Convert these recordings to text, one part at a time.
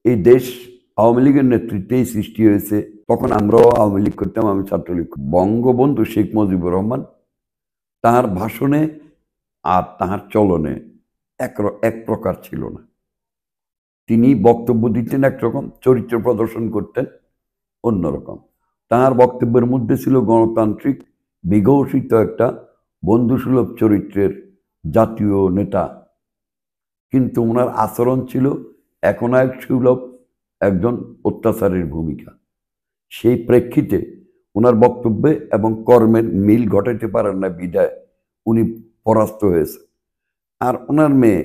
এই দেশ আওয়ামী লীগের নেতৃত্বেই সৃষ্টি হয়েছে। তখন আমরাও আওয়ামী লীগ করতাম, আমি ছাত্রলীগ। বঙ্গবন্ধু শেখ মুজিবুর রহমান তাঁর ভাষণে আর তাঁর চলনে এক প্রকার ছিল না। তিনি বক্তব্য দিতেন একরকম, চরিত্র প্রদর্শন করতেন অন্যরকম। তাঁর বক্তব্যের মধ্যে ছিল গণতান্ত্রিক বিঘোষিত একটা বন্ধুসুলভ চরিত্রের জাতীয় নেতা, কিন্তু ওনার আচরণ ছিল একনায়ক সুলভ একজন অত্যাচারের ভূমিকা। সেই প্রেক্ষিতে ওনার বক্তব্যে এবং কর্মের মিল ঘটাতে পারেন না বিদায় উনি পরাস্ত হয়েছে। আর ওনার মেয়ে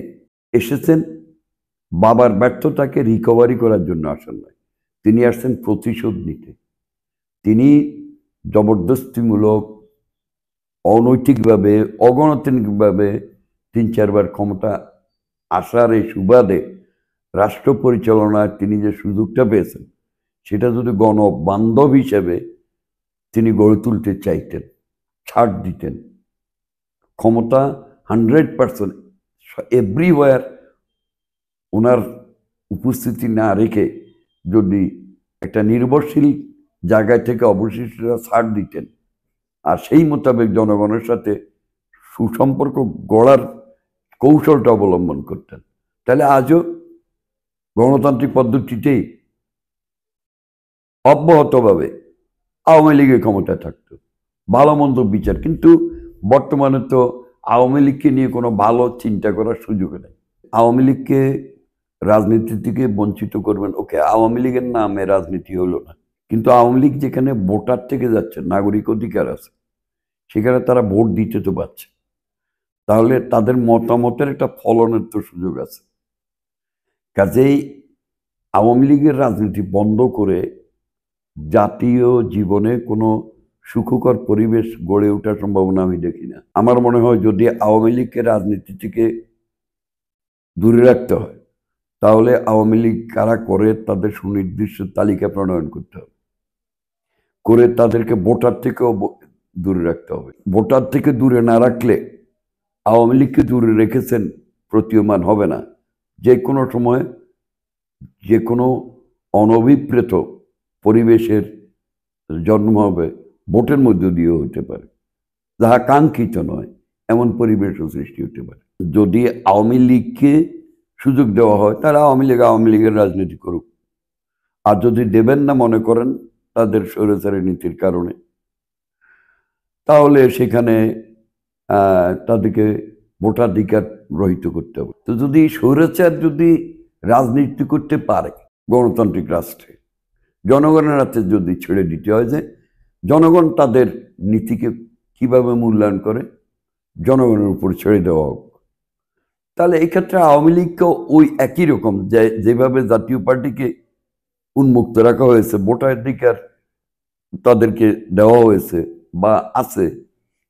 এসেছেন বাবার ব্যর্থতাকে রিকভারি করার জন্য আসেন নাই, তিনি আসছেন প্রতিশোধ নিতে। তিনি জবরদস্তিমূলক, অনৈতিকভাবে, অগণতান্ত্রিকভাবে ৩-৪ বার ক্ষমতা আসার এই সুবাদে রাষ্ট্র পরিচালনায় তিনি যে সুযোগটা পেয়েছেন, সেটা যদি গণবান্ধব হিসেবে তিনি গড়ে তুলতে চাইতেন, ছাড় দিতেন, ক্ষমতা 100% এভরিওয়্যার ওনার উপস্থিতি না রেখে যদি একটা নির্ভরশীল জায়গায় থেকে অবশিষ্টরা ছাড় দিতেন আর সেই মোতাবেক জনগণের সাথে সুসম্পর্ক গড়ার কৌশলটা অবলম্বন করতেন, তাহলে আজও গণতান্ত্রিক পদ্ধতিতেই অব্যাহতভাবে আওয়ামী লীগের ক্ষমতায় থাকতো, ভালো মন্দ বিচার। কিন্তু বর্তমানে তো আওয়ামী লীগকে নিয়ে কোনো ভালো চিন্তা করার সুযোগ নেই। আওয়ামী লীগকে রাজনীতি থেকে বঞ্চিত করবেন, ওকে, আওয়ামী লীগের নামে রাজনীতি হলো না, কিন্তু আওয়ামী লীগ যেখানে ভোটার থেকে যাচ্ছে, নাগরিক অধিকার আছে, সেখানে তারা ভোট দিতে তো পারছে, তাহলে তাদের মতামতের একটা ফলনের তো সুযোগ আছে। কাজেই আওয়ামী লীগের রাজনীতি বন্ধ করে জাতীয় জীবনে কোনো সুখকর পরিবেশ গড়ে ওঠার সম্ভাবনা আমি দেখি না। আমার মনে হয় যদি আওয়ামী লীগকে রাজনীতি থেকে দূরে রাখতে হয়, তাহলে আওয়ামী লীগ কারা করে তাদের সুনির্দিষ্ট তালিকা প্রণয়ন করতে হবে, করে তাদেরকে ভোটার থেকেও দূরে রাখতে হবে। ভোটার থেকে দূরে না রাখলে আওয়ামী লীগকে দূরে রেখেছেন প্রতীয়মান হবে না। যে কোনো সময় যে কোনো অনভিপ্রেত পরিবেশের জন্ম হবে, ভোটের মধ্য দিয়েও হতে পারে, যাহা কাঙ্ক্ষিত নয় এমন পরিবেশও সৃষ্টি হতে পারে। যদি আওয়ামী লীগকে সুযোগ দেওয়া হয়, তাহলে আওয়ামী লীগের রাজনীতি করুক। আর যদি দেবেন না মনে করেন তাদের স্বৈরাচারী নীতির কারণে, তাহলে সেখানে তাদেরকে ভোটাধিকার রহিত করতে হবে। তো যদি স্বৈরাচার যদি রাজনীতি করতে পারে গণতান্ত্রিক রাষ্ট্রে, জনগণের হাতে যদি ছেড়ে দিতে হয় যে জনগণ তাদের নীতিকে কিভাবে মূল্যায়ন করে, জনগণের উপর ছেড়ে দেওয়া হোক, তাহলে এক্ষেত্রে আওয়ামী লীগকেও ওই একই রকম যেভাবে জাতীয় পার্টিকে উন্মুক্ত রাখা হয়েছে, ভোটাধিকার তাদেরকে দেওয়া হয়েছে বা আছে,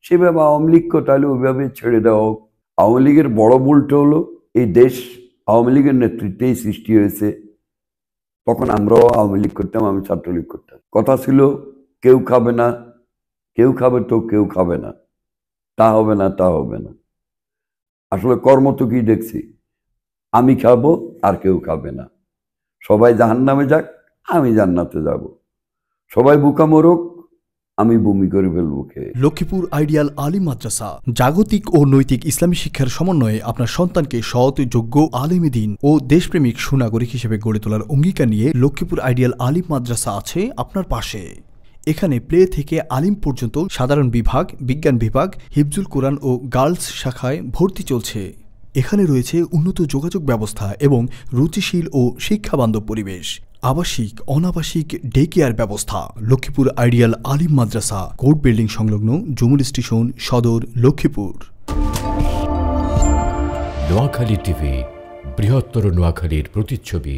সেভাবে আওয়ামী লীগকেও তাহলে ওইভাবে ছেড়ে দেওয়া হোক। আওয়ামী লীগের বড় ভুলটা হলো এই দেশ আওয়ামী লীগের নেতৃত্বেই সৃষ্টি হয়েছে। তখন আমরাও আওয়ামী লীগ করতাম, আমি ছাত্রলীগ করতাম। কথা ছিল কেউ খাবে না, কেউ খাবে তো কেউ খাবে না, তা হবে না, তা হবে না। আসলে কর্ম তো কি দেখছি, আমি খাবো আর কেউ খাবে না, সবাই জাহান্নামে যাক, আমি জান্নাতে যাব, সবাই বুকা মরুক, আমি বমি করে ফেলবো খেয়ে। লক্ষ্মীপুর আইডিয়াল আলিম মাদ্রাসা জাগতিক ও নৈতিক ইসলামী শিক্ষার সমন্বয়ে আপনার সন্তানকে সৎ, যোগ্য, আলেমে দ্বীন ও দেশপ্রেমিক সুনাগরিক হিসেবে গড়ে তোলার অঙ্গীকার নিয়ে লক্ষ্মীপুর আইডিয়াল আলিম মাদ্রাসা আছে আপনার পাশে। এখানে প্লে থেকে আলিম পর্যন্ত সাধারণ বিভাগ, বিজ্ঞান বিভাগ, হিফজুল কোরআন ও গার্লস শাখায় ভর্তি চলছে। এখানে রয়েছে উন্নত যোগাযোগ ব্যবস্থা এবং রুচিশীল ও শিক্ষাবান্ধব পরিবেশ, আবাসিক অনাবাসিক ডে কেয়ার ব্যবস্থা। লক্ষ্মীপুর আইডিয়াল আলিম মাদ্রাসা, কোর্ট বিল্ডিং সংলগ্ন, জমুল স্টেশন, সদর, লক্ষ্মীপুর। নোয়াখালী টিভি, বৃহত্তর নোয়াখালীর প্রতিচ্ছবি।